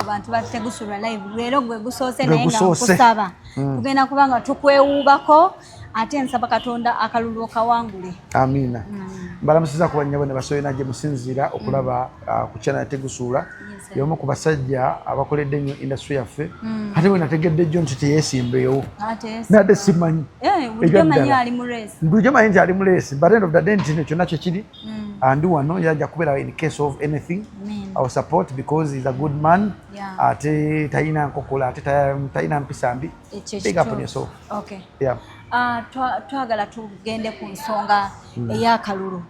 abantu bategusulwa live lero gwe gusoose naye nga nkusaba tugenda kubanga tukwewuubako ate nsaba Katonda akalulu okawangule. Amina. Mbalamusiza ku bannyabo ne basoboye najje musinzira okulaba ku channel Tegusuula y'omu ku basajja abakoledde nnyo industry yaffe ate bwe nategedde jjo nti teyeesimbeewo nadde simanyi bulijjo manyi ali mu race bulijjo manyi nti ali mu race but end of the day nti kyonna kye kiri andi wano yajja kubeera in case of anything our support because he's a good man ate talina nkokola ate talina mpisa mbi big up on yourself. Okay. Yeah. Twagala tugende ku nsonga ey'akalulu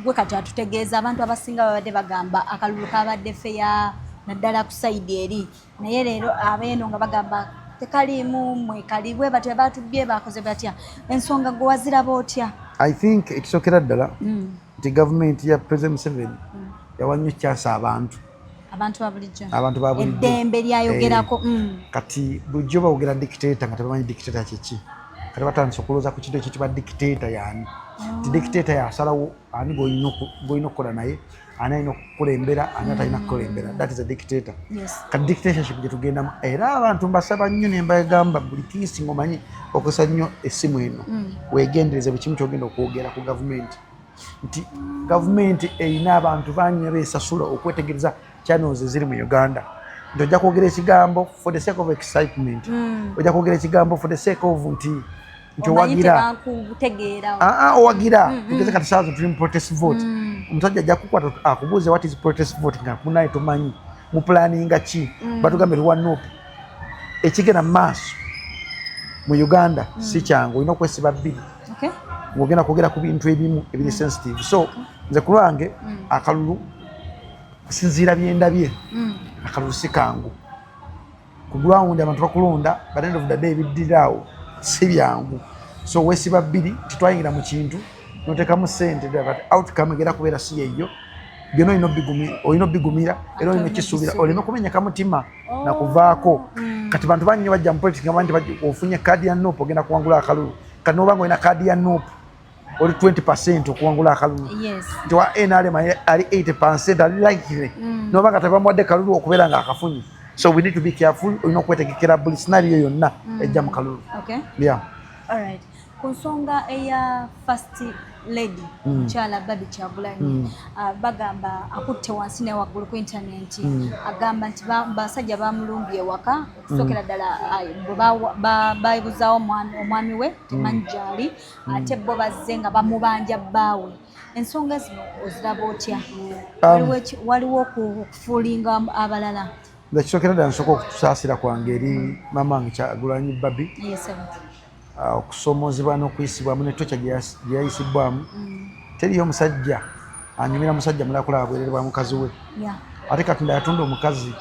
gwe kati atutegeeza abantu abasinga babadde bagamba akalulu kabadde feya naddala ku sayidi eri naye leero abeeno nga bagamba tekalimu mwekalibwe batyo batubye bakoze batya ensonga gwe waziraba otya? I think ekisookera ddala nti gavumenti ya President Museveni yawannyo kyasa abantu ba bulijjo eddembe lyayogerako kati bulijjo bawogera dictator nga tebamanyi dictator kiki kati batandise okulooza ku kintu ekiyitibwa dictator yaani ti dictator yasalawo ani gw'olina okukola naye ani alina okukulembera ani atalina kukulembera that is a dictator. Kati dictatorship gye tugendamu era abantu mbasaba nnyo ne mbagamba buli kiisi ng'omanyi okozesa nnyo essimu eno weegendereze buli kimu ky'ogenda okwogera ku gavumenti nti gavumenti erina abantu bangi beesasula okwetegereza channels eziri mu Uganda nti ojja kwogera ekigambo for the sake of excitement ojja kwogera ekigambo for the sake of nti owagira owagira tegeze kati saazo tuli mu protest vote omusajja ajja kukwata akubuuze what is protest vote nga munaye tomanyi mu planninga ki batugambe luwanuupu ekigenda mu maaso mu Uganda si kyangu olina okwesiba bbiri ng'ogenda kwogera ku bintu ebimu ebiri sensitive so nze ku lwange akalulu sinziira byendabye akalulu si kangu ku ground abantu bakulonda but end of the day ebiddiraawo si byangu so weesiba bbiri titwayingira mu kintu noteekamu ssente but outcome egenda kubeera si yeyo byonna olina obbigumira era olina okisuubira olina okumenyeka mutima nakuvaako kati bantu bangi bajja mu politics nga banti ofunye kaadi ya NUP ogenda kuwangula akalulu kati noba nga olina kaadi ya NUP oli 20% okuwangula akalulu nti wa NRM ali 80% ali likely noba nga tebamuwadde kalulu okubeera nga akafunye so we need to be careful olina okwetegekera buli scenario yonna ejja mu kalulu. Ku nsonga eya first lady Mukyala Baby Kyagulanyi bagamba akutte wansi ne waggulu ku internet agamba nti basajja bamulumbye ewaka okusookera ddala baayibuzaawo omwami we temanyi gyali ate bo bazze nga bamubanja bbaawe ensonga zino oziraba otya waliwo okufuulinga abalala? Ekisookera ddala nsooka okutusaasira kwange eri mama wange Kyagulanyi Baby okusoomozebwa n'okuyisibwamu nettocha gye yayisibwamu teriyo omusajja anyumira musajja mulala kulaba bwerere bwa mukazi we ate Katonda yatonda omukazi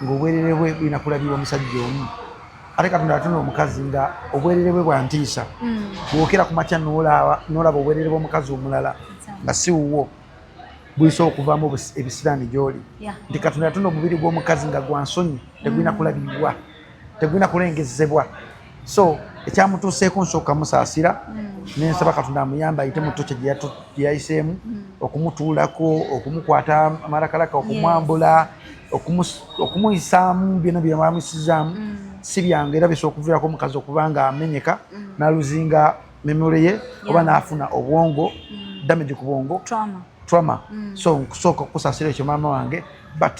ng'obwerere bwe bulina kulabirwa omusajja omu ate Katonda yatonda omukazi nga obwerere bwe bwa ntiisa bwokera ku makya n'olaba obwerere bw'omukazi omulala nga si wuwo bulisobola okuvaamu ebisiraani gy'oli nti Katonda yatonda omubiri gw'omukazi nga gwa nsonyi tegulina kulabirwa tegulina kulengezebwa so ekyamutuuseeko nsooka musaasira nensaba Katonda amuyamba ayite mu ttokya gye yayiseemu okumutuulako okumukwata amalakalaka okumwambula okumuyisaamu byonna bye bamuyisizaamu si byange era bisobola okuviirako omukazi okuba nga amenyeka n'aluzinga memore ye oba n'afuna obwongo damage ku bwongo trauma so nkusooka okusaasira ekyo maama wange but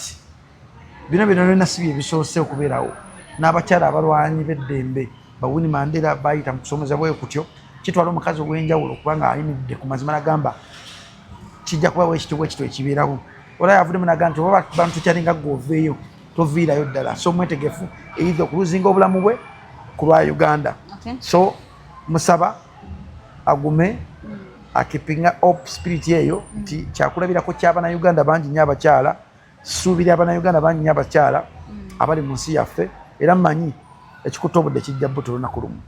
bino byonna si bye bisoose okubeerawo n'abakyala abalwanyi b'eddembe Winnie Mandela bayita mu kusomeza bwe kutyo kitwala omukazi ow'enjawulo kubanga ayimiridde ku mazima nagamba kijja kuba bwekityo ekibeerawo olaba yavuddemu nagamba nti oba bantu kyalinga ggwe oveeyo toviirayo ddala so mwetegefu eyinza okuluzinga obulamu bwe ku lwa Uganda so musaba agume akipinga up spirit eyo nti kyakulabirako ky'Abannayuganda bangi nnyo abakyala suubira Abannayuganda bangi nnyo abakyala abali mu nsi yaffe era mmanyi ekikuta obudde kijja bbuto olunaku lumu.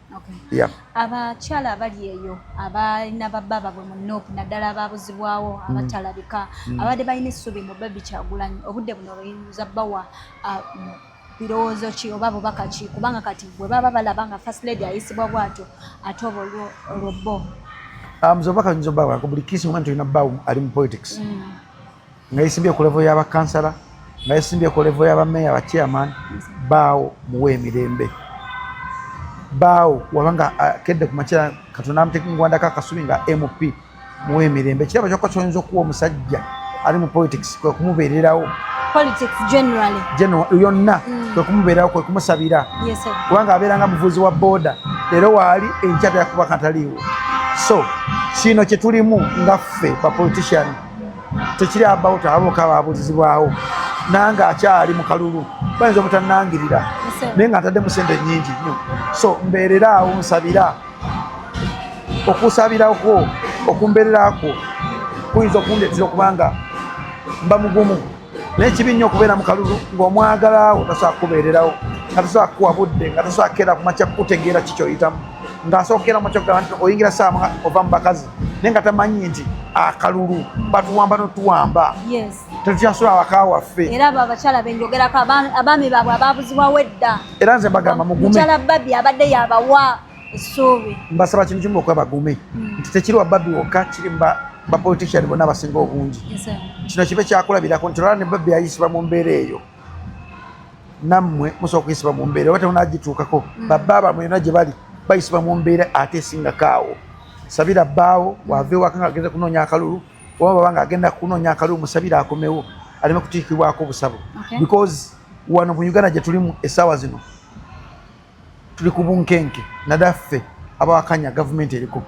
Abakyala abali eyo abalina babba baabwe mu NUP naddala abaabuzibwawo abatalabika abadde balina essuubi mu Baby Kyagulanyi obudde buno bayinza bbawa birowoozo ki oba bubaka ki kubanga kati bwe baba balaba nga first lady ayisibwa bw'atyo ate oba olwo bo muzobaka nyinza obbawa buli kiisi mu mwanti olina bbaawo ali mu politics nga yisibye ku level y'abakansala nga yesimbye ku level y'abameeya ba chairman baawo muwe emirembe baawo wabanga akedde ku makya Katonda amuteekingwandako akasubi nga MP muwe emirembe kiraba kyokka kyoyinza okuwa omusajja ali mu politics kwe kumubeererawo politics generally yonna kwe kumubeerawo kwe kumusabira kubanga abeeranga muvuzi wa booda leero waali enkyata yakuba kataliiwo so kino kye tulimu nga ffe ba politician tekiri about aboka abaabulizibwawo nange akyali mu kalulu bayinza obutannangirira naye nga ataddemu sente nnyingi nnyo so mbeereraawo nsabira okusabirako okumbeererako kuyinza okundeetera okubanga mba mugumu naye kibi nnyo okubeera mu kalulu ng'omwagalaawo tasobola kukubeererawo nga tasobola kukuwa budde nga tasobola kukeera ku makya kukutegeera kikyoyitamu ng'asobola kukeera mu makya kugamba nti oyingira saawa ova mu bakazi naye nga tamanyi nti akalulu batuwamba notuwamba tetukyasobola waka waffe era abo abakyala benjogerako abaami baabwe abaabuzibwawo edda era nze mbagamba mugume mukyala Babi abadde yabawa essuubi mbasaba kintu kimu okuba bagume nti tekiri wa Babi wokka kiri bapolitician bonna abasinga obungi kino kibe kyakulabirako nti olwala ne Babi ayisibwa mu mbeera eyo nammwe musobola okuyisibwa mu mbeera oba temunagituukako babba bamwe yonna gye bali bayisibwa mu mbeera ate esingako awo sabira bbaawo wava ewaka nga agenda kunoonya akalulu oba baba nga agenda kunoonya akalulu musabire akomewo aleme kutiikibwako obusabo because wano mu Uganda gye tulimu essaawa zino tuli ku bunkenke nadaffe abawakanya gavumenti eriko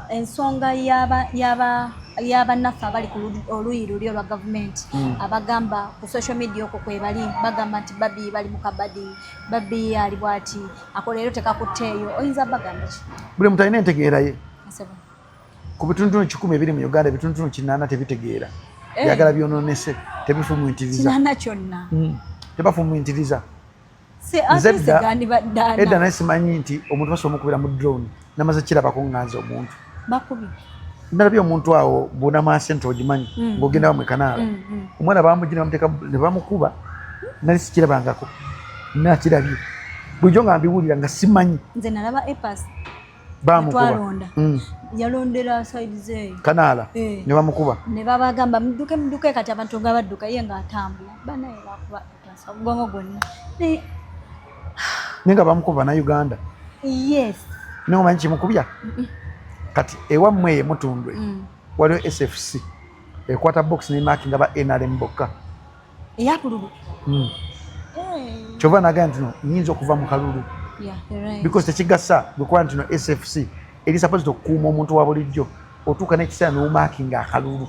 ensonga y'abannaffe abali ku oluyi luli olwa gavumenti abagamba ku social media okwo kwe bali bagamba nti Babi bali mu kabadi Babi ali bwati akoleero tekakutteeyo oyinza bagamba ki buli muntu alina entegeera ye ku bitundutundu 10 ebiri mu Uganda bitundutundu 8 tebitegeera byagala byonoonese tebifumuntiriza kinana kyonna tebafumuntiriza edda naye simanyi nti omuntu basobola okubira mu drone namaze kirabako nganze omuntu nalabye omuntu awo bunamaasente ogimanyi ng'ogenda bamwe kanaala omwana bamugina bamuteeka ne bamukuba nali sikirabangako nakirabye bulijjo nga mbiwulira nga simanyi nze nalaba epas bamukuba yalondera side zeeyo kanaala ne bamukuba ne babagamba muduke kati abantu nga badduka ye ng'atambula banaye bakuba epas omugongo gwonna naye nga bamukuba na Uganda naye omanyi kimukubya kati ewammwe eyo mutundwe waliwo SFC ekwata box nemakinga ba NRM bokka eyakululu kyova nagamba nti no nyinza okuva mu kalulu because tekigasa gwekuba nti no SFC eri supposed okukuuma omuntu wa bulijjo otuuka n'ekiseera n'omakinga akalulu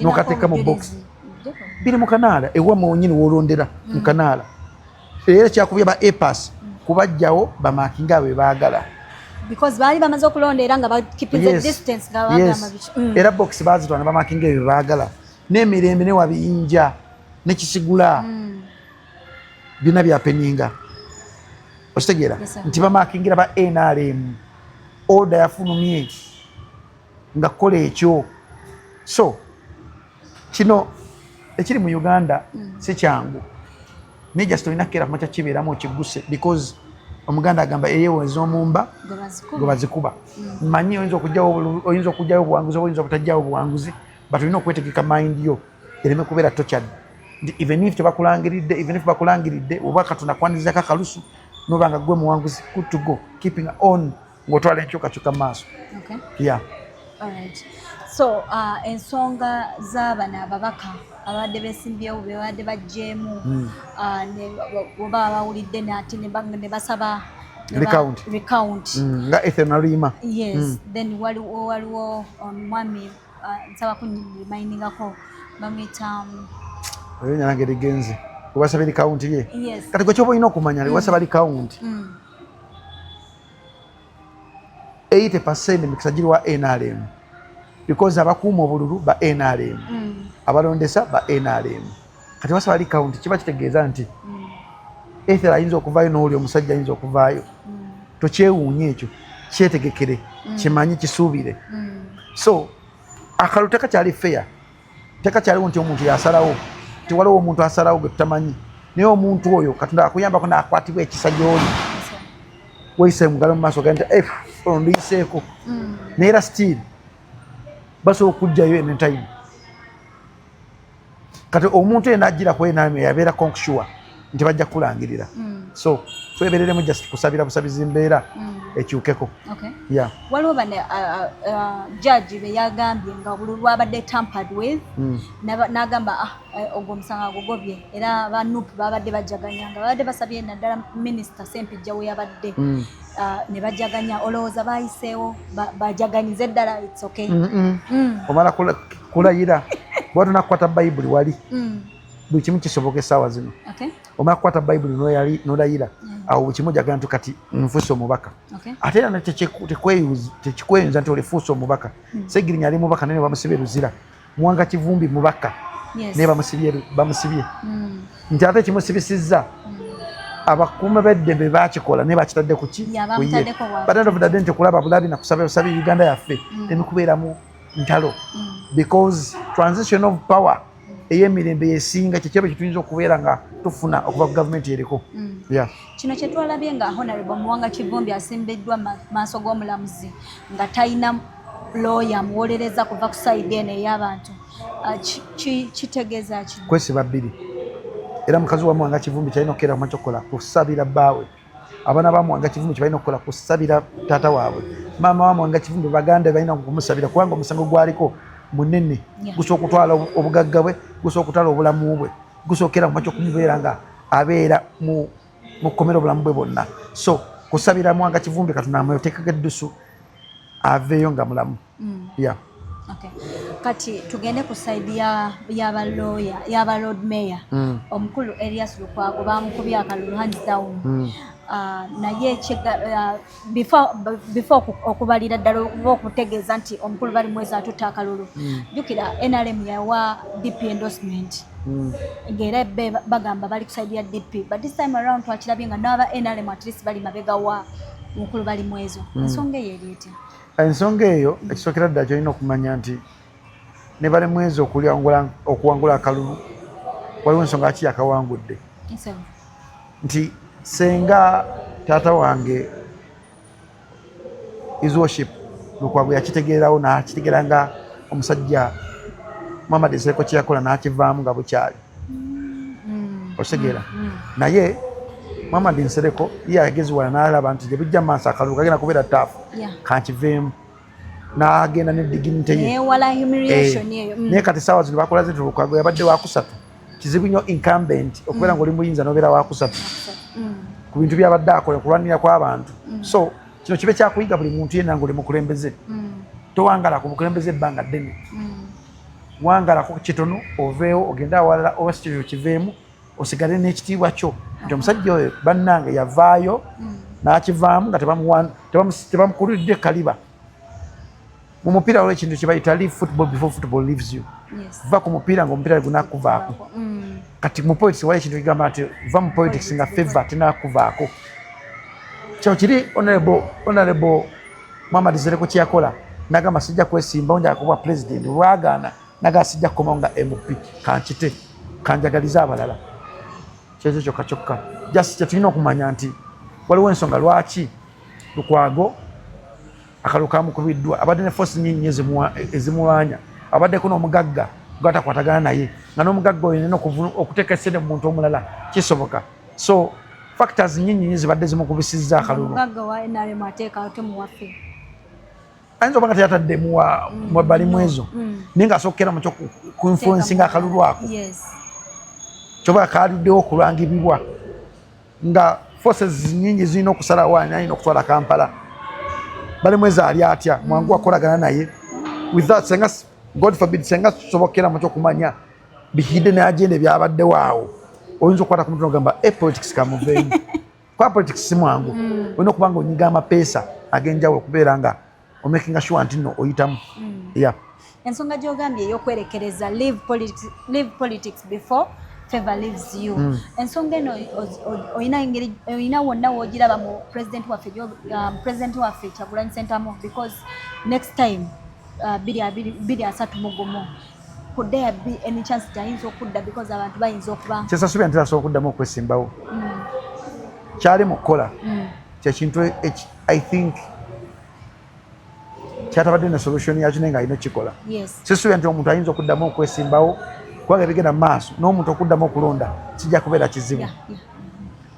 n'okateeka mu box biri mu kanaala ewammwe wonyini wolondera mu kanaala era kyakubya ba EPAS kubajjawo bamakinga abe baagala because bali bamaze okulonda era nga bakeeping distance nga bagamba era box bazitwana bamakinga abe baagala n'emirembe ne wabiyinja n'ekisigula byonna byapeninga okitegeera nti bamakingira ba NRM order yafunumye nga kola ekyo so kino ekiri mu Uganda si kyangu naye just olina kukeera kumakya kibeeramu okiguse because omuganda agamba eyeweza omumba gwe bazikuba mmanyi oyinza okugyayo obuwanguzi oba oyinza obutajjayo obuwanguzi but olina okwetegeka mind yo ereme kubeera tochad nti even if bakulangiridde oba Katonda akwaniririzako akalusu noba nga gwe muwanguzi good to go keeping on ng'otwala enkyukakyuka mu maaso so ensonga z'abana ababaka abadde besimbyewo bebadde bajjeemu oba bawulidde nate ne basaba recount nga Ethenalima then waliwo omwami nsaba kunrimindingako bamwita oyo nyange ligenze webasaba recount ye kati gwe kyoba olina okumanya webasaba recount 80% emikisa giri wa NRM because abakuuma obululu ba NRM abalondesa ba NRM kati basaba recount kiba kitegeeza nti Ethel ayinza okuvaayo n'oli omusajja ayinza okuvaayo tokyewuunye ekyo kyetegekere kimanyi kisuubire so akalu tekakyali fair tekakyaliwo nti omuntu yasalawo tiwaliwo omuntu asalawo gwe tutamanyi naye omuntu oyo Katonda akuyambako n'akwatibwa ekisa gy'oli weyise mugalo mu maaso gandi nti ondiyiseeko naye era still basobola okujjayo anytime kati omuntu yena ajira ku NRM yabeera konksure nti bajja kulangirira so twebereremu just kusabira busabizi mbeera ekyukeko. Waliwo bane judge be yagambye nga bululu abadde tampered with n'agamba ogwo omusango gugobye era ba NUP babadde bajaganya nga babadde basabye naddala minisita Ssempijja we yabadde ne bajaganya olowooza bayiseewo bajaganyize eddala it's okay. Omala kulayira bwatu nakukwata bayibuli wali buli kimu kisoboka essaawa zino omala kukwata bayibuli nolayira awo buli kimu jagana nti kati nfuuse omubaka ate era tekikweyunza nti olifuuse omubaka Segirinya ali mubaka naye bamusibye Luzira Mwanga Kivumbi mubaka naye bamusibye nti ate kimusibisizza abakuuma b'eddembe bakikola naye bakitadde ku ki kuye batandovudadde nti kulaba bulabi nakusabye Uganda yaffe emikubeeramu ntalo because transition of power ey'emirembe yesinga kyekyo kituyinza okubeera nga tufuna okuva ku gavumenti eriko. Kino kye twalabye nga Honorable Mwanga Kivumbi asimbiddwa maaso g'omulamuzi nga talina lawyer muwolereza kuva ku sayidi eno ey'abantu kitegeeza ki? Kwesiba bbiri era mukazi wa Mwanga Kivumbi kyalina okukeera kuma kyokukola kusabira bbaawe abaana ba Mwanga Kivumbi kyebalina okukola kusabira taata waabwe maama wa Mwanga Kivumbi baganda balina okumusabira kubanga omusango gwaliko munene gusooka okutwala obugagga bwe gusooka okutwala obulamu bwe gusookera mu makyo okumubeera nga abeera mu kkomera obulamu bwe bwonna so kusabira Mwanga Kivumbi katunamwe oteekako eddusu aveeyo nga mulamu. Kati tugende ku sayidi y'aba Lord Mayor omukulu Erias Lukwago bamukubye akalulu hands down naye before okubalira ddala okutegeeza nti omukulu bali mwezi atutta akalulu jjukira NRM yawa DP endorsement ng'era bagamba bali ku sayidi ya DP but this time around twakirabye nga n'aba NRM at least bali mabega wa omukulu bali mwezo ensonga eyo eri etya? Ensonga eyo ekisookera ddala kyolina okumanya nti ne bali mwezi okuwangula akalulu waliwo ensonga ki yakawangudde nti senga taata wange his worship Lukwago yakitegeerawo n'akitegeera nga omusajja Muhammad Nsereko kye yakola n'akivaamu nga bukyali otegeera naye Muhammad Nsereko ye yageziwala n'alaba nti gye bujja maaso akalulu kagenda kubeera ttaafu kankiveemu n'agenda ne dignity ye naye kati essaawa zino bakolaze nti Lukwago yabadde wakusatu kizibu nnyo incumbent okubeera ng'oli muyinza n'obeera wakusatu ku bintu byabadde akola kulwanira kw'abantu so kino kibe kyakuyiga buli muntu yenna ng'oli mukulembeze towangala ku bukulembeze ebbanga ddene wangalako kitono oveewo ogende awalala oba si kyo kiveemu osigale n'ekitiibwa kyo nti omusajja oyo bannange yavaayo n'akivaamu nga tebamukulidde kaliba mu mupiira waliwo ekintu kye bayita leave football before football leaves you va ku mupiira ng'omupiira gunakuvaako kati mu politics waliwo ekintu kigamba nti va mu politics nga favor tenakuvaako kyo kiri honorable Muhammad Nsereko kye yakola n'agamba sijja kwesimbawo njagala kuba president lwagaana n'agamba sijja kukomawo nga MP kankite kanjagalize abalala kyekyo kyokka kyokka just kyetulina okumanya nti waliwo ensonga lwaki Lukwago akalulu kamukubiddwa abadde ne force nnyingi ezimulwanya abaddeko n'omugagga gwatakwatagana naye nga n'omugagga oyo nina okuteeka essente mu muntu omulala kisoboka so factors nnyingi zibadde zimukubisizza akalulu ayinza oba nga teyatadde mubali mwezo naye ng'asookera mukyo ku influencinga akalulu ako kyoba kaluddewo okulangibibwa nga forces nnyingi zirina okusalawo ani alina okutwala Kampala bali mwezi ali atya mwangu akolagana naye with that senga God forbid senga tusobokera mukyo kumanya bihidde ne agenda byabaddewo awo oyinza okukwata ku muntu n'ogamba politics kamuveeyo kwa politics si mwangu olina okuba nga onyiga amapeesa ag'enjawulo okubeera nga omakinga sure nti nno oyitamu ensonga gy'ogambye ey'okwerekereza leave politics before favor leaves you ensonga eno oyina wonna woogiraba mu president waffe Kyagulanyi Ssentamu because next time 2031 could there be any chance tayinza okudda because abantu bayinza okuba kyesasuubira nti asobola okuddamu okwesimbawo kyali mu kukola kyekintu I think kyatabadde ne solution yakyo naye nga alina okukikola sisuubira nti omuntu ayinza okuddamu okwesimbawo kubanga bigenda mu maaso n'omuntu okuddamu okulonda kijja kubeera kizibu.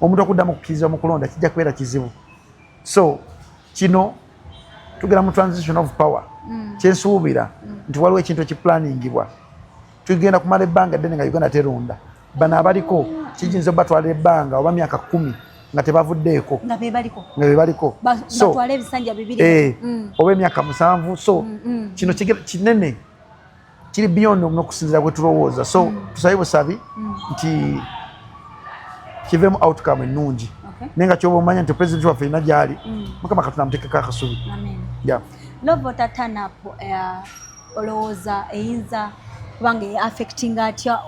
Omuntu okuddamu okukkiriza mu kulonda kijja kubeera kizibu. So kino tugera mu transition of power. Kyensuubira nti waliwo ekintu ekiplaningibwa. Tugenda kumala ebbanga ddene nga Uganda teronda. Bano abaliko kiyinza batwala ebbanga oba myaka 10 nga tebavuddeeko. Nga bebaliko. So batwala ebisanja 2. Oba emyaka 7. So kino kinene kiri beyond n'okusinziira bwe tulowooza. So tusabe busabi nti kivemu outcome ennungi. Naye nga kyoba omanya nti pulezidenti waffe alina gy'ali Mukama Katonda amuteekeko akasubi. Lovota turn up olowooza eyinza kubanga affecting atya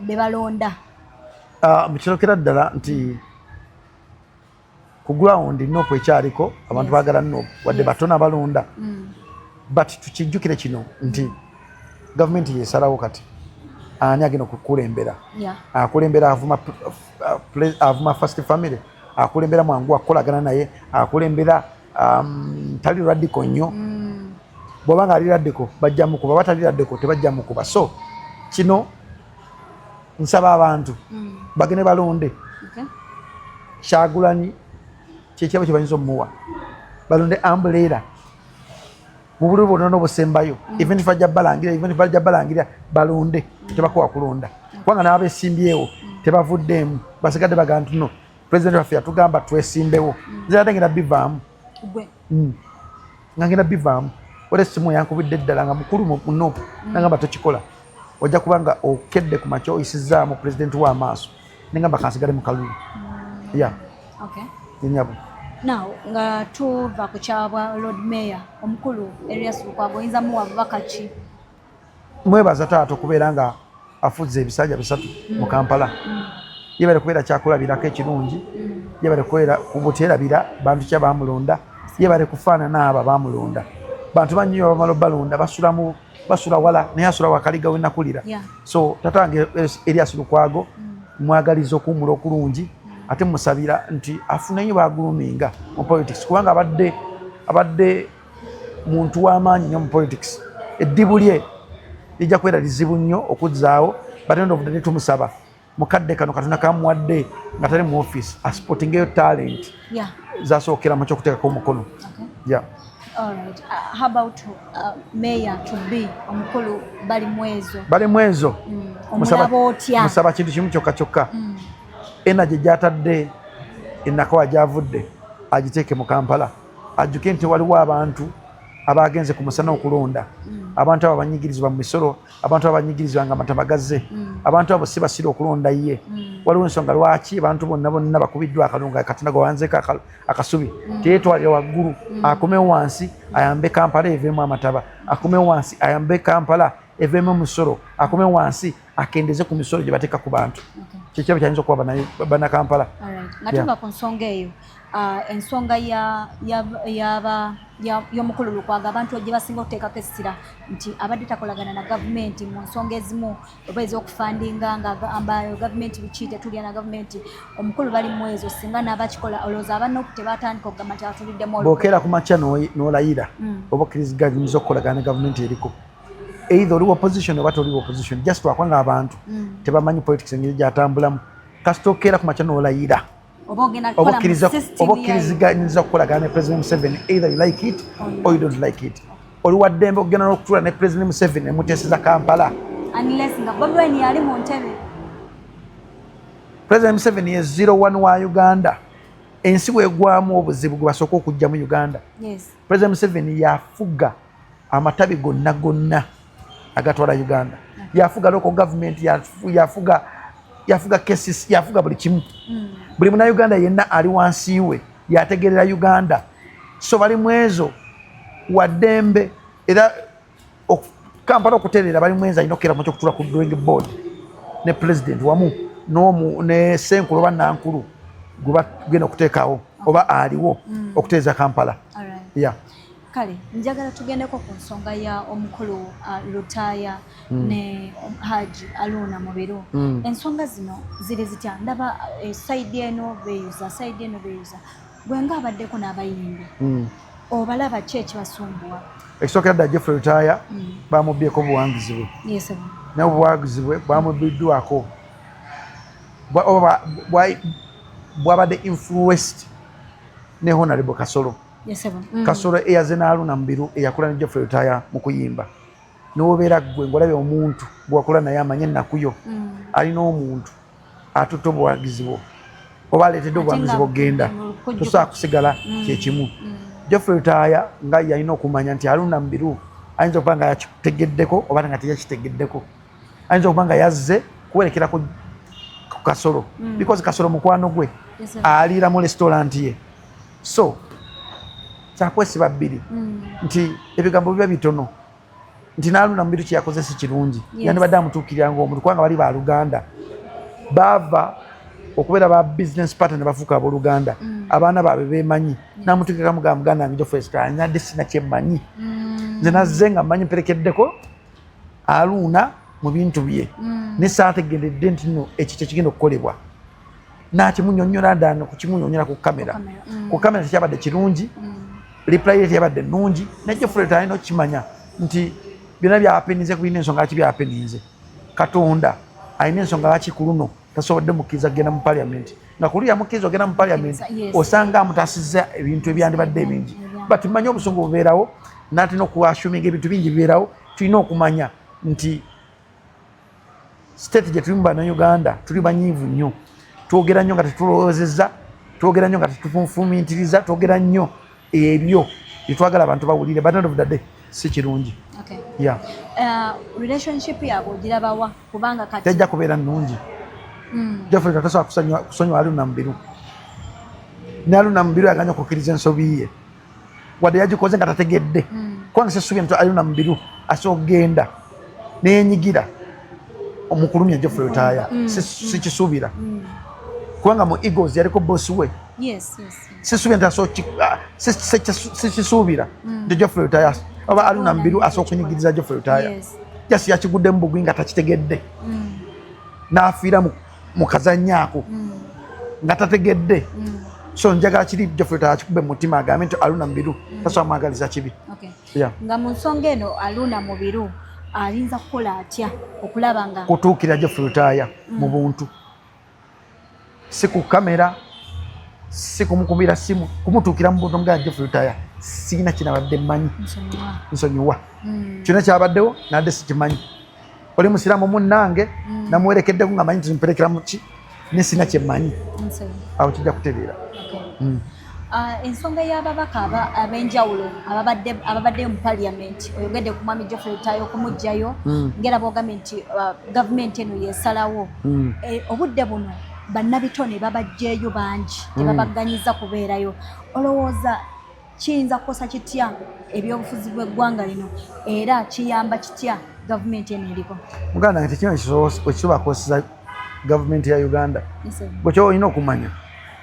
be balonda? Mukirokera ddala nti ku ground Nopu ekyaliko abantu baagala Nopu wadde batono abalonda. But tukijjukire kino nti gavumenti yesalawo kati ani agenda okukulembera. Akulembera avuma first family, akulembera mwangu akolagana naye, akulembera tali radical nnyo. Bw'oba nga ali radical bajja mukuba, batali radical tebajja mukuba. So kino nsaba abantu bagende balonde. Kyagulanyi kyekirabo kye bayinza omuwa balonde umbrella mu bululu bwonna n'obusembayo. Even if bajja balangira balonde tebakowa kulonda kubanga n'abeesimbyewo tebavuddeemu basigadde baga nti no pulezidenti waffe yatugamba twesimbewo. Nze ate ngenda bivaamu nga ngenda bivaamu. Wala essimu yankubidde ddala nga mukulu mu Nopu nagamba tokikola ojja kubanga okedde ku makya oyisizaamu pulezidenti w'amaaso nengamba kansigale mu kalulu. Nyabo Now nga tuva ku kyabwa Lord Mayor omukulu Erias Lukwago oyinza muwa bubaka ki? Mwebaza taata okubeera nga afudde ebisanja 3 mu Kampala. Yebale kubeera kyakulabirako ekirungi. Yebale kubeera kubuterabira bantu kya bamulonda. Yebale kufaanana abo bamulonda. Bantu bannyo abamala balonda basula wala naye asula wakaliga we nakulira. So taata wange Erias Lukwago mwagaliza okuwumula okulungi ate musabira nti afuneyo baguluminga mu politics kubanga abadde muntu w'amaanyi nnyo mu politics. Eddibu lye lijja kubeera lizibu nnyo okuzzaawo but end of the day tumusaba mukadde kano Katonda kamuwadde nga tali mu office asportingeyo talent zasookera mu kyokuteekako omukono. Alright. How about Mayor to be omukulu bali mwezo musaba kintu kimu kyokka energy gyatadde enakawa gyavudde agiteeke mu Kampala. Ajjuke nti waliwo abantu abagenze ku musana okulonda, abantu abo banyigirizibwa mu misolo, abantu abo banyigirizibwa nga amataba gazze, abantu abo si basira okulonda ye. Waliwo ensonga lwaki abantu bonna bakubiddwa akalunga Katonda gwanzeeko akasubi teyeetwalira waggulu akomewo wansi ayambe Kampala eveemu amataba, akomewo wansi ayambe Kampala eveemu emisolo, akomewo wansi akendeze ku misolo gye bateeka ku bantu. Kyekirabo kyayinza okuba bana Kampala. Nga tuva ku nsonga eyo ensonga y'omukulu Lukwago abantu gye basinga okuteekako essira nti abadde takolagana na gavumenti mu nsonga ezimu oba ez'okufandinga ng'agamba gavumenti biki tetulya na gavumenti. Omukulu bali mwezo singa n'abakikola olowooza Nopu tebatandika okugamba nti atuliddemu bw'okeera ku makya n'olayira oba okkiriziganyiriza okukolagana ne gavumenti eriko either oli opposition oba toli opposition just lwakwanga abantu tebamanyi politics engeri gyatambulamu kasita okeera ku makya n'olayira oba okkiriziganyiriza okukolagana ne President Museveni either you like it or you don't like it. Oli wa ddembe okugenda n'okutuula ne President Museveni emuteeseza Kampala unless nga Bobi Wine yali mu ntebe. President Museveni ye 01 wa Uganda. Ensi bwegwamu obuzibu gwe basooka okujja mu Uganda. President Museveni yafuga amatabi gonna agatwala Uganda. Yafuga local government, yafuga cases, yafuga buli kimu. Buli muna Uganda yenna ali wansi we yategerera Uganda. So bali mwezo waddembe era Kampala okutereera bali mwenza alina okukera mu kyokutula ku drawing board ne president wamu ne Senkulu oba Nankulu gwe bagenda okuteekawo oba aliwo okutereeza Kampala. Kale njagala tugendeko ku nsonga ya omukulu Lutaya ne Haji Aluna Mubiru. Ensonga zino ziri zitya ndaba side eno beeyuza gwe nga abaddeko n'abayimbi obalaba ki ekibasumbuwa? Ekisookera ddala Jeffrey Lutaya bamubyeko buwangizi bwe. n'obuwagizi bwe bwamubiddwako bwabadde influenced ne Honorable Kasolo. Kasolo eyaze n'Aruna Mubiru eyakola ne Geoffrey Rutaya mu kuyimba. N'obeera gwe ng'olabye omuntu bw'akola naye amanye ennaku yo alina omuntu atutte obuwagizi bwo oba aleetedde obuwagizi bw'ogenda tosobola kusigala kyekimu. Geoffrey Rutaya nga yalina okumanya nti Aruna Mubiru ayinza okuba nga yakitegeddeko oba nga teyakitegeddeko, ayinza okuba nga yazze kuwerekera ku Kasolo because Kasolo mukwano gwe aliira mu restaurant ye. So kyakwesiba bbiri nti ebigambo biba bitono nti n'Aruna Mubiru kyeyakoze si kirungi, yandibadde amutuukirira ng'omuntu kubanga bali ba Luganda baava okubeera ba business partner ne bafuuka abooluganda abaana baabwe beemanyi n'amutuukira mugamba muganda wange Geoffrey Rutaya nyadde sina kyemmanyi nze nazze nga mmanyi mperekeddeko Aruna mu bintu bye ne saategeredde nti nno ekyo kyekigenda okukolebwa n'akimunyonnyola ndano kukimunyonnyola ku kamera. Ku kamera tekyabadde kirungi, reply ye teyabadde nnungi, ne Geoffrey Rutaya alina okukimanya nti byonna byapeninze kulina ensonga lwaki byapeninze. Katonda alina ensonga lwaki ku luno tasobodde mukkiriza kugenda mu parliament, nga ku luli yamukkiriza ogenda mu parliament osanga amutaasizza ebintu ebyandibadde ebingi, but mmanyi obusungu bubeerawo n'atina okuashuminga ebintu bingi bibeerawo. Tulina okumanya nti state gye tulimu Bannayuganda tuli banyiivu nnyo, twogera nnyo nga tetulowoozezza, twogera nnyo nga tetufumiitiriza, twogera nnyo ebyo byetwagala abantu bawulire, but end of the day si kirungi. Relationship yaabwe ogirabawa kubanga kati tejja kubeera nnungi. Geoffrey tasobola kusonyiwa Aruna Mubiru, ne Aruna Mubiru yaganya okukkiriza ensobi ye wadde yagikoze nga tategedde kubanga sisuubye nti Aruna Mubiru asobola okugenda neenyigira omukulumya Geoffrey Rutaya, sikisuubira kubanga mu Eagles yaliko bosi we. Sisuubye nti sikisuubira nti Geoffrey Rutaya oba Aruna Mubiru asobola okunyigiriza Geoffrey Rutaya jasi yakigudde mu bugwi nga takitegedde n'afiira mu kazannyaako nga tategedde. So njagala kiri Geoffrey Rutaya akikube mu mutima agambe nti Aruna Mubiru tasobola mwagaliza kibi. Nga mu nsonga eno Aruna Mubiru ayinza kukola atya okulaba nga kutuukira Geoffrey Rutaya mu buntu, si ku kamera, si kumukubira simu, kumutuukira mu buntu mugana Geoffrey Rutaya siina kinabadde mmanyi, nsonyiwa kyonna kyabaddewo nadde sikimanyi. Oli musiraamu munnange namuwerekeddeko nga manyi timperekera muki ne sina kyemmanyi, awo kijja kutereera. Ensonga y'ababaka ab'enjawulo ababaddeyo mu parliament oyogedde ku mwami Geoffrey Rutaya okumuggyayo ngera bwogambye nti gavumenti eno yesalawo obudde buno bannabitone babajjeeyo bangi tebabaganyiza kubeerayo. Olowooza kiyinza kukosa kitya ebyobufuzi bw'eggwanga lino era kiyamba kitya gavumenti eno eriko? Muganda nti kino ekisobola kukoseza gavumenti ya Uganda bwekyo olina okumanya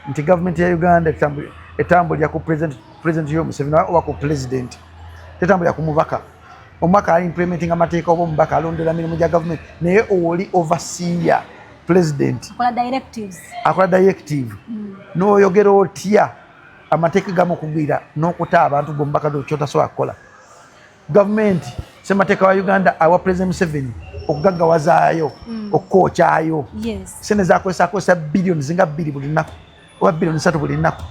nti gavumenti ya Uganda etambulira ku president Yoweri Museveni oba ku president, tetambulira ku mubaka. Omubaka ali implementing amateeka oba omubaka alondera mirimu gya gavumenti naye oli overseer president akola directive n'oyogera otya amateeka gamu okugwira n'okuta abantu gomubaka kyotasobola kukola. Gavumenti ssemateeka wa Uganda awa president Museveni okugaggawazaayo okukookyayo sente zakozesa biliyoni zinga 2 buli nnaku oba biliyoni 3 buli nnaku.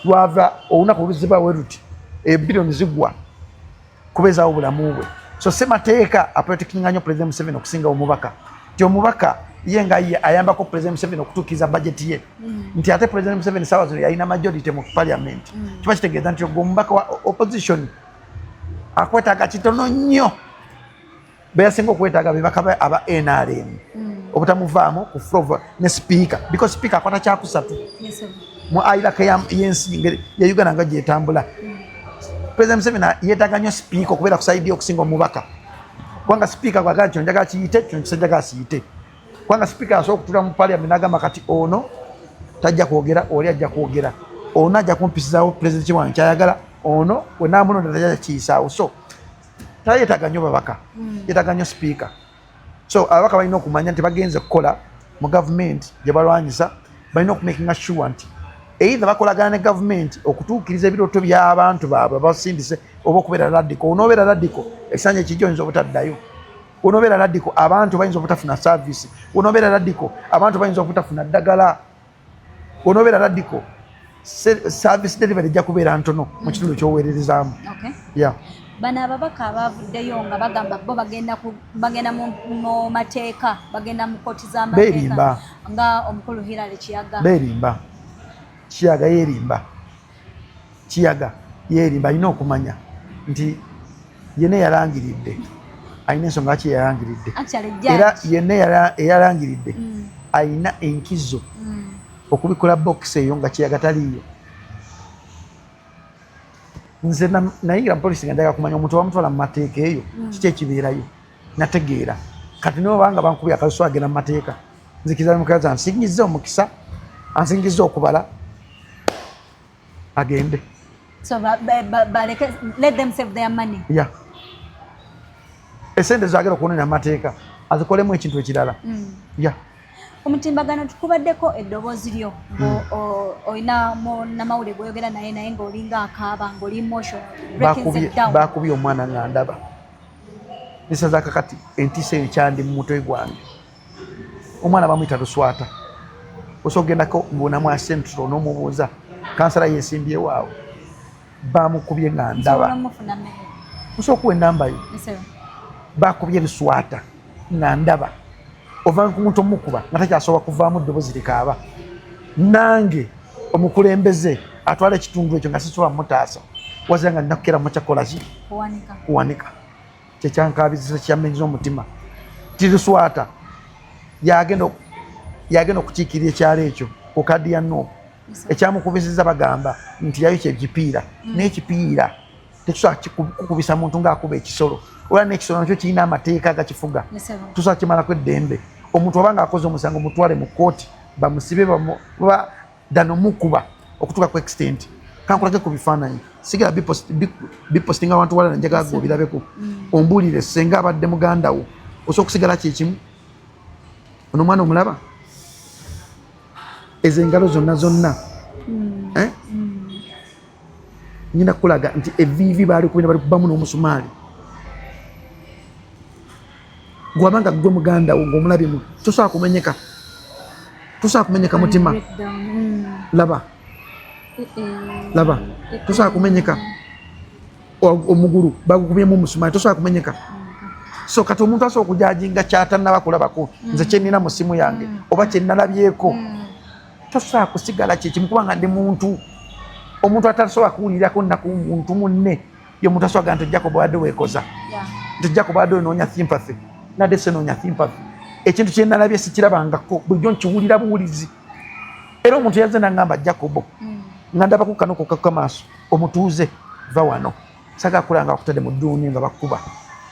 Lwava olunaku oluzibawe luti ebiliyoni zigwa kubeezaawo obulamu bwe. So ssemateeka aprotekinga nnyo president Museveni okusinga omubaka, nti omubaka ye nga ye ayambako president Museveni okutuukiriza bajeti ye, nti ate president Museveni saawa zino yalina majority mu parliament. Kiba kitegeeza nti ogwo omubaka wa opposition akwetaaga kitono nnyo. Beyasinga okwetaaga bebaka aba NRM obutamuvaamu ku floor ne speaker, because speaker akwata kyakusatu mu airaka y'ensi ya Uganda nga gyetambula. President Museveni yeetaaga nnyo speaker okubeera ku saidi okusinga omubaka, kubanga speaker kwagala kino njagala kiyite, kino kisajjagala kiyite. Kubanga speaker asobola okutuula mu parliament n'agamba kati ono tajja kwogera, oli ajja kwogera, ono ajja kumpisizaawo president wange kyayagala, ono we naamunonda tajja kiyisaawo. So yeetaaga nnyo babaka, yeetaaga nnyo speaker. So ababaka balina okumanya nti bagenze kukola mu gavumenti gye balwanyisa, balina okumakinga sure nti either bakolagana ne gavumenti okutuukiriza ebirooto by'abantu baabwe basindise oba okubeera radical. Onoobeera radical ekisanja ekijjo oyinza obutaddayo onobeera radiko abantu bayinza obutafuna service onobeera radiko abantu bayinza obutafuna ddagala onobeera radiko service delivery ejja kubeera ntono mu kitundu ky'oweererezaamu bano ababaka abavuddeyo nga bagamba bo bagenda mu mateeka bagenda mu kooti z'amateeka nga omukulu Hillary Kiyaga beerimba Kiyaga yeerimba alina okumanya nti yenna yalangiridde alina ensonga ki yalangiridde era yenna eyalangiridde alina enkizo okubikola box eyo nga Kiyaga taliyo. Nze nayingira mu polisi nga njagala kumanya omuntu bamutwala mu mateeka eyo kiki ekibeerayo nategeera kati nibo banga bankubye akalusu agenda mu mateeka nzikiriza mukazi ansingiza omukisa ansingiza okubala agende. So let them save their money. Esente zagera okuwonera amateeka azikolemu ekintu ekirala. Omutimbagano tukubaddeko eddoboozi lyo olina namawulire gw'oyogera naye ng'olinga akaaba ng'oli emotional. Baakubye omwana nga ndaba nisaza kakati entiisa eyo kyandi mu mutwe gwange. Omwana bamuyita Luswata osobola okugendako mbunamu Central n'omubuuza kansala yeesimbyewo awo bamukubye nga ndaba osobola okuwa enamba yo baakubye Luswata nga ndaba ova ku muntu omukuba nga takyasobola kuvaamu ddoboozi likaaba nange omukulembeze atwala ekitundu ekyo nga sisobola mutaasa wazira nga nina kukeera mukyakola ki kuwanika kyekyankaabizisa kyamenyiza omutima ti Luswata yagenda okukiikirira ekyalo ekyo ku kaddi ya Nuupu ekyamukubisiza bagamba nti yayo kyekipiira n'ekipiira tetusobola kukubisa muntu ng'akuba ekisolo olwa n'ekisolo nakyo kirina amateeka agakifuga tusobola kimalako eddembe. Omuntu obanga akoze omusango mutwale mu kooti bamusibe dano mukuba okutuuka ku extent kankulage ku bifaananyi sigala bipostinga abantu wala njagala gwe obirabeko ombuulire senga abadde muganda wo osobola okusigala kyekimu ono omwana omulaba ezo engalo zonna nyina kulaga nti evivi baali kubina bali kubamu n'omusumaali gwabanga gwe muganda wo ng'omulabimu tosobola kumenyeka mutima laba tosobola kumenyeka omugulu bagukubyemu omusumaali tosobola kumenyeka. So kati omuntu asobola okujajinga kyatannaba kulabako nze kyenina mu simu yange oba kyennalabyeko tosobola kusigala kyekimu kubanga ndi muntu omuntu atasobola kuwulirako nnaku muntu munne ye omuntu asobola gamba nti Jacob wadde weekoza nti Jacob wadde onoonya sympathy nadde senoonya sympathy ekintu kyennalabye sikirabangako bulijjo nkiwulira buwulizi era omuntu yazze nangamba Jacob nga ndabaku kano kokka maaso omutuuze va wano saga kulanga akutadde mu dduuni nga bakuba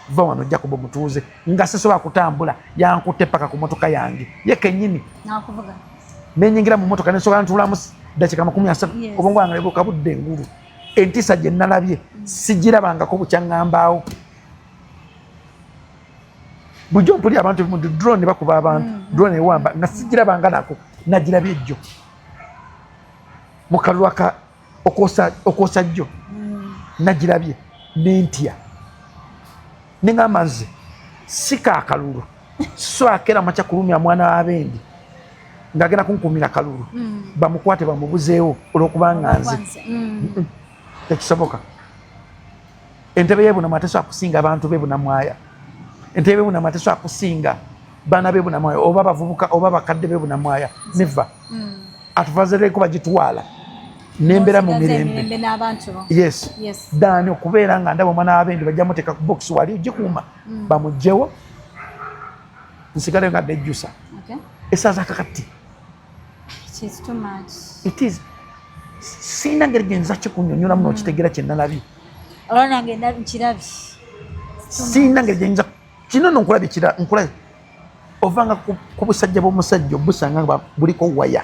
va wano Jacob omutuuze nga sisobola kutambula yankutte paka ku motoka yange ye kennyini nenyingira mu motoka nesobola ntuulamu dakiika 30 obwongo bwange buka budde engulu entiisa gye nnalabye sigirabangako bukyaŋŋambaawo bulijjo mpulira abantu mu drone bakuba abantu drone ewamba nga sigirabanga nako nagirabye ejjo mu kalulu okwosa jjo nagirabye nentya neŋŋamba nze si kaakalulu so akeera makya kulumya mwana w'abendi ng'agenda kunkumira kalulu bamukwate bamubuzeewo olw'okubanga nze tekisoboka. Entebe y'ebunamwaya tesobola kusinga abantu b'ebunamwaya entebe y'ebunamwaya tesobola kusinga baana b'ebunamwaya oba bavubuka oba bakadde b'ebunamwaya neva atuvazereko bagitwala nembera mu mirembe yes dani okubeera nga ndaba omwana w'abendi bajja muteeka ku box wali ogikuuma bamugjewo nsigale nga ddejjusa esaaza kakati it is siina ngeri genza kikunyonyolamu n'okitegeera kyennalabye siina ngeri genza kino nonkulabye nkulabye ovanga ku busajja bw'omusajja obusanga nga buliko waya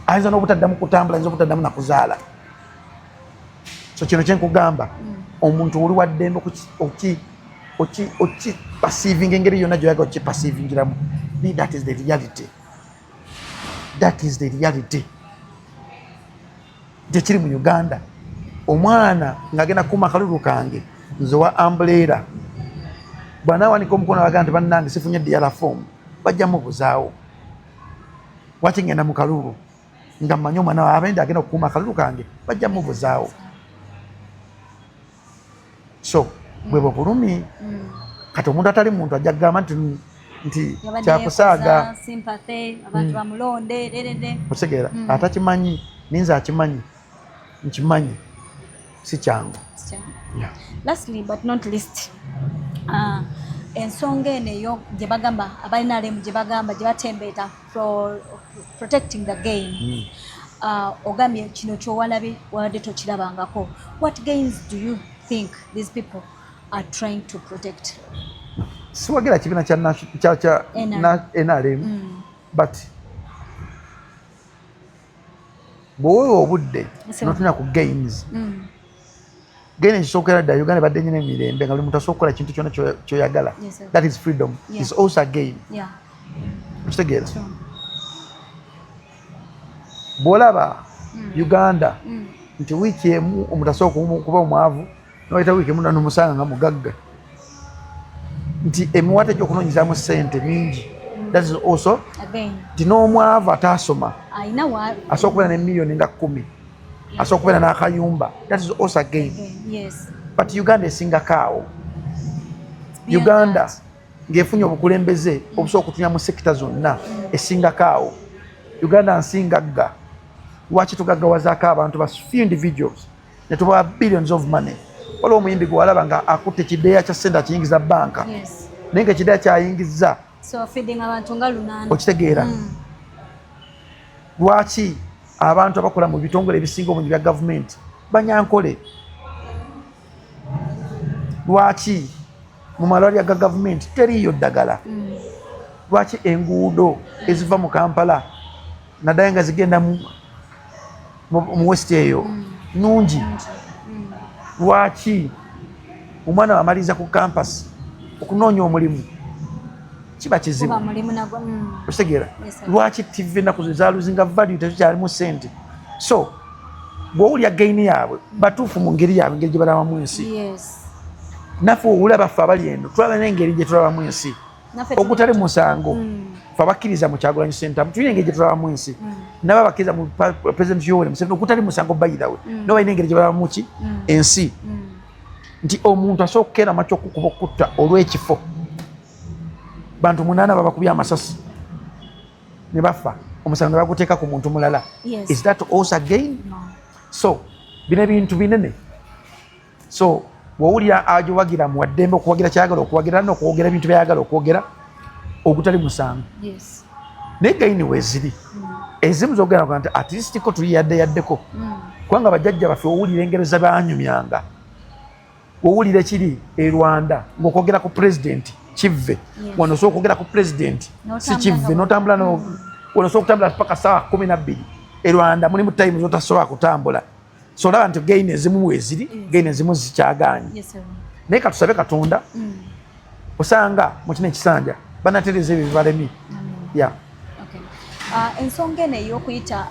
ayinza n'obutaddamu kutambula ayinza obutaddamu nakuzaala so kino kyenkugamba omuntu oli waddembe okipasiivinga engeri yonna gyoyaga okipasiivingiramu that is the reality gyekiri mu Uganda. Omwana ng'agenda kuuma akalulu kange nze wa ambulera bw'anaawanika omukono abaga nti bannange sifunye DRA form bajja mubuzaawo lwaki ngenda mu kalulu nga mmanyi omwana waabwe ndi agenda okukuuma akalulu kange bajja mubuzaawo. So bwe bulumi kati omuntu atali muntu ajja kugamba nti kyakusaaga otegeera atakimanyi ninza akimanyi nkimanyi si kyangu. Lastly but not least, ensonga eno eyo gye bagamba abalinalemu gye bagamba gye batembeeta for protecting the game, ogambye kino kyowalabe wadde tokirabangako. What gains do you think these people are trying to protect? Siwagira kibiina kya NRM but bw'owewa obudde notunya ku gains gain ekisookera ddala Uganda badde nyina emirembe nga buli muntu asobola okukola ekintu kyonna kyoyagala. That is freedom. Is also a gain. Okitegeera bw'olaba Uganda nti wiiki emu omuntu asobola kuba omwavu n'oyita wiiki emu n'omusanga nga mugagga nti emiwate gy'okunoonyezaamu ssente mingi. That is also nti n'omwavu ataasoma asobola okubeera ne miliyoni nga 10 asobola okubeera n'akayumba. That is also a gain. But Uganda esingako awo. Uganda ng'efunye obukulembeze obusobola okutunya mu sekita zonna esingako awo. Uganda nsingagga. Lwaki tugaggawazaako abantu ba few individuals ne tubawa billions of money? Waliwo omuyimbi gwe walaba nga akutte ekideeya kya ssente akiyingiza banka naye nga ekideeya kyayingiza okitegeera. Lwaki abantu abakola mu bitongole ebisinga obungi bya gavumenti banyankole? Lwaki mu malwaliro ga gavumenti teriiyo ddagala? Lwaki enguudo eziva mu Kampala naddala nga zigenda mu west eyo nungi? Lwaki omwana wamaliriza ku campus okunoonya omulimu kiba kizibu? Okitegeera? Lwaki TV ennaku zaaluzinga value tezikyalimu ssente? So bw'owulya gaini yaabwe batuufu mu ngeri yaabwe, engeri gye balabamu ensi. Naffe owulira baffe abali eno tulaba n'engeri gye tulabamu ensi ogutali musango. Ffe abakkiriza mu Kyagulanyi Center tulina engeri gye tulabamu ensi, nabo abakkiriza mu President Yoweri Museveni ogutali musango bayirawe nabo balina engeri gye balabamu ki ensi. Nti omuntu asobola okukeera amaki okukuba okutta olw'ekifo, bantu 8 babakubye amasasi ne bafa, omusango ne baguteeka ku muntu mulala. Is that also again? So bino ebintu binene. So bw'owulira agiwagira mu waddembe okuwagira kyayagala okuwagira n'okwogera ebintu byayagala okwogera ogutali musango. Naye gaini weeziri ezimu zogera nti at least ko tuli yaddeko kubanga bajjajja baffe owulira engero ze baanyumyanga, owulira ekiri e Rwanda ng'okwogera ku president kivve, wano osobola okwogera ku president si kivve n'otambula wano osobola okutambula paka ssaawa 12 e Rwanda mulimu time zotasobola kutambula. So olaba nti gaini ezimu weeziri, gaini ezimu zikyagaanye. Naye katusabe Katonda osanga mu kino ekisanja banatereza ebyo bibalemi. Ensonga eno ey'okuyita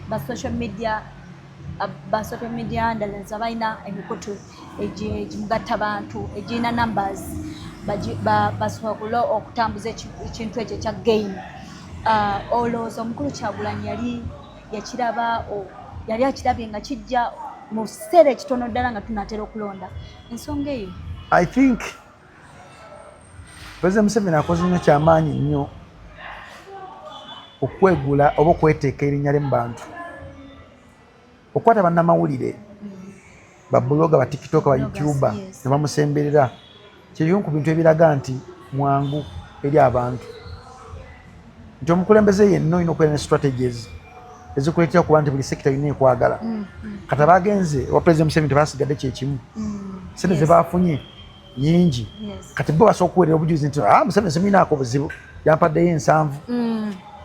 ba social media handlers abalina emikutu egimugatta bantu egirina numbers basobole okutambuza ekintu ekyo ekya gain. Olowooza omukulu Kyagulanyi yali akirabye nga kijja mu kiseera ekitono ddala nga tunatera okulonda ensonga eyo? I think President Museveni akoze nnyo kyamaanyi nnyo okwegula oba okweteeka erinnya lye mu bantu, okukwata bannamawulire babloga ba TikTok ba YouTuber ne bamusemberera. Kirimu ku bintu ebiraga nti mwangu eri abantu, nti omukulembeze yenna olina okubeera ne strategies ezikuleetera okuba nti buli sekita yonna ekwagala. Kati abagenze owa President Museveni tebasigadde kyekimu, sente ze baafunye nyingi. Kati bo basobola okuweerera obujulizi nti Museveni seminaako obuzibu, yampaddeyo 7,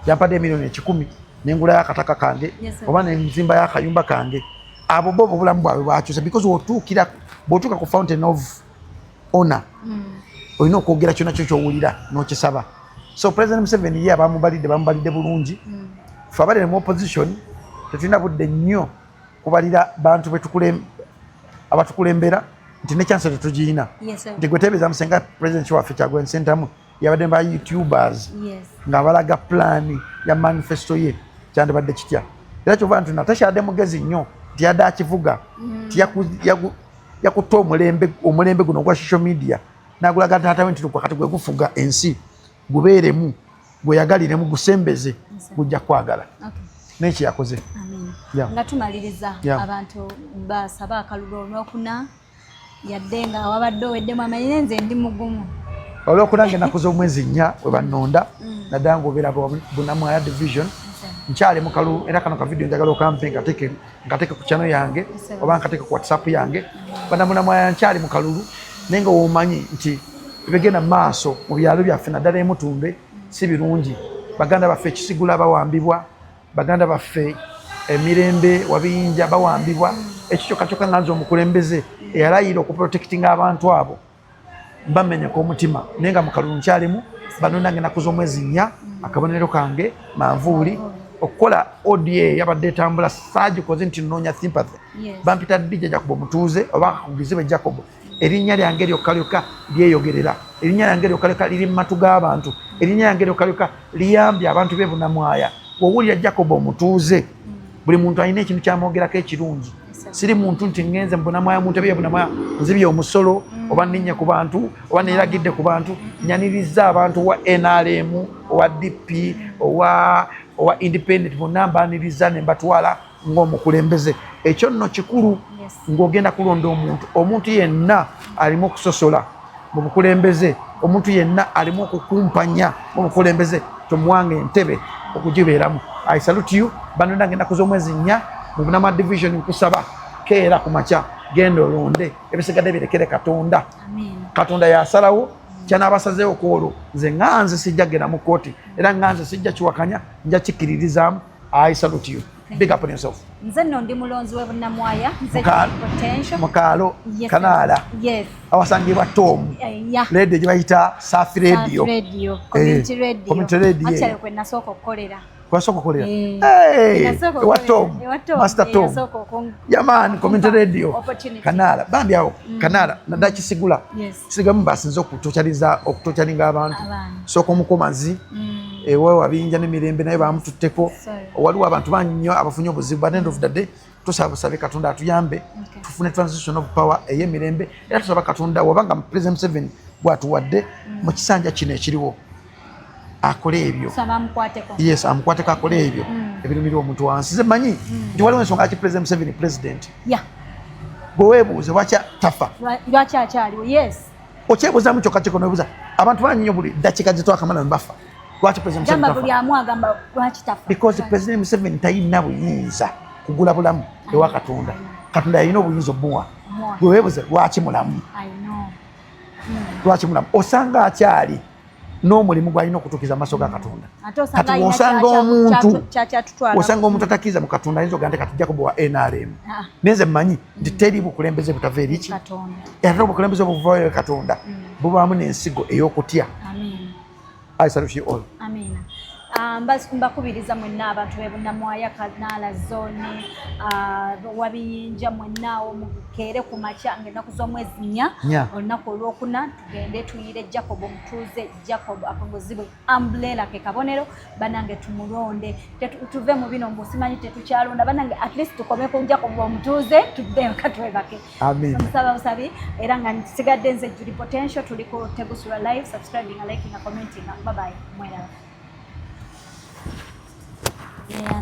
yampaddeyo miliyoni 10 n'engulayo akataka kange oba n'enzimba y'akayumba kange. Abo bo obulamu bwabwe bwakyusa because bw'otuuka ku fountain of honor olina okwogera kyonna kyo ky'owulira n'okisaba. So President Museveni ye bamubalidde bulungi. Ffe abali mu opposition tetulina budde nnyo kubalira bantu abatukulembera nti ne chance tetugiyina nti gwe tebeeza musenga president waffe Kyagulanyi Ssentamu yabadde ba YouTubers ng'abalaga plan ya manifesto ye kyandibadde kitya era kyova nti Natasha mugezi nnyo nti yadde akivuga nti yakutta omulembe guno ogwa social media n'agulaga taata we nti kati gwe gufuga ensi gubeeremu gweyagaliremu gusembeze gujja kwagala n'ekyo yakoze. Nga tumaliriza abantu basaba akalulu olwokuna yadde nga wabadde oweddemu amanyi nze ndi mugumu olwokuna ng'ennaku z'omwezi 4 we bannonda naddala ng'obeera Bunamwaya division nkyali mu kalulu era kano ka video njagala okampe nkateeke ku channel yange oba nkateeke ku WhatsApp yange Bunamwaya nkyali mu kalulu naye nga womanyi nti ebigenda mu maaso mu byalo byaffe naddala emutunde si birungi. Baganda baffe Kisigula bawambibwa, baganda baffe Emirembe Wabiyinja bawambibwa. Ekyo kyokka nga nze omukulembeze eyalayira okuprotectinga abantu abo mbamenyeko omutima naye nga mu kalulu nkyalimu banonda ng'ennaku z'omwezi 4 akabonero kange manvuuli okukola ODA yabadde etambula saagikoze nti nnoonya sympathy bampita DJ Jacob Mutuuze oba Kakugizibe Jacob erinnya lyange lyokka lyeyogerera erinnya lyange lyokka liri mu matu g'abantu erinnya lyange lyokka liyambye abantu b'e Bunamwaya wowulira Jacob Mutuuze buli muntu alina ekintu kyamwogerako ekirungi siri muntu nti ngenze mu Bunamwaya muntu ebye Bunamwaya nzibye omusolo oba nninnya ku bantu oba neeragidde ku bantu nyaniriza abantu wa NRM owa DP owa independent bonna mbaniriza ne mbatwala ng'omukulembeze. Ekyo nno kikulu ng'ogenda kulonda omuntu yenna alimu okusosola mu bukulembeze omuntu yenna alimu okukumpanya mu bukulembeze tomuwange entebe okugibeeramu. I salute you banonda ng'ennaku z'omwezi 4 mu Bunamwaya division nkusaba keera ku makya genda olonde ebisigadde birekere Katonda. Katonda yasalawo kyanabasazeewo ku olwo nze nganze sijja genda mu kooti era nganze sijja kiwakanya nja kikkiririzaamu. I salute you. Big up on yourself. Nze nno ndi mulonzi we Bunamwaya nze potential Mukaalo Kanaala awasangibwa Tom radio gye bayita Safi Radio community radio akyali kwe nasooka okukolera kwasooka okukolera ewa Tom Master Tom yaman community radio Kanaala bambi awo Kanaala naddala Kisigula Kisigamu basinze okutocalinga abantu sooka omukomazi ewa Wabiyinja n'Emirembe naye bamututteko waliwo abantu bangi nnyo abafunye obuzibu but end of the day tusabe Katonda atuyambe tufune transition of power ey'emirembe era tusaba Katonda wabanga President Museveni bw'atuwadde mu kisanja kino ekiriwo akole ebyo yes amukwateko akole ebyo ebirumira omuntu wansi. Nze manyi nti waliwo ensonga ki President Museveni president gwe weebuuze lwaki tafa lwaki akyaliwo okyebuuzaamu kyokka kyeko nobuuza abantu bangi nnyo buli ddakiika gye twakamala ne bafa lwaki President Museveni buli amu agamba lwaki tafa because President Museveni talina buyinza kugula bulamu ewa Katonda. Katonda yalina obuyinza obumuwa gwe weebuuze lwaki mulamu lwaki mulamu osanga akyali n'omulimu gwalina okutuukiza amaaso ga Katonda. Kati osanga omuntu atakkiriza mu Katonda ayinza ogamba nti kati Jacob wa NRM naye nze mmanyi nti teri bukulembeze butava eri ki era obukulembeze obuvayo eri Katonda bubaamu n'ensigo ey'okutya. I salute you all. Amina. Mbakubiriza mwenna abantu b'e Bunamwaya Kanaala zone Wabiyinja mwennawo mukeere ku makya ng'ennaku z'omwezi 4 olunaku olwokuna tugende tuyire Jacob Mutuuze Jacob akongozibwe umbrella ke kabonero banange tumulonde tuve mu bino musimanyi tetukyalonda banange at least tukome ku Jacob Mutuuze tudde katwebake. Amen. Musaba busabi era nga nsigadde nze Judy Potential tuli ku Tegusula live subscribing liking na commenting bye bye mwera. Yeah,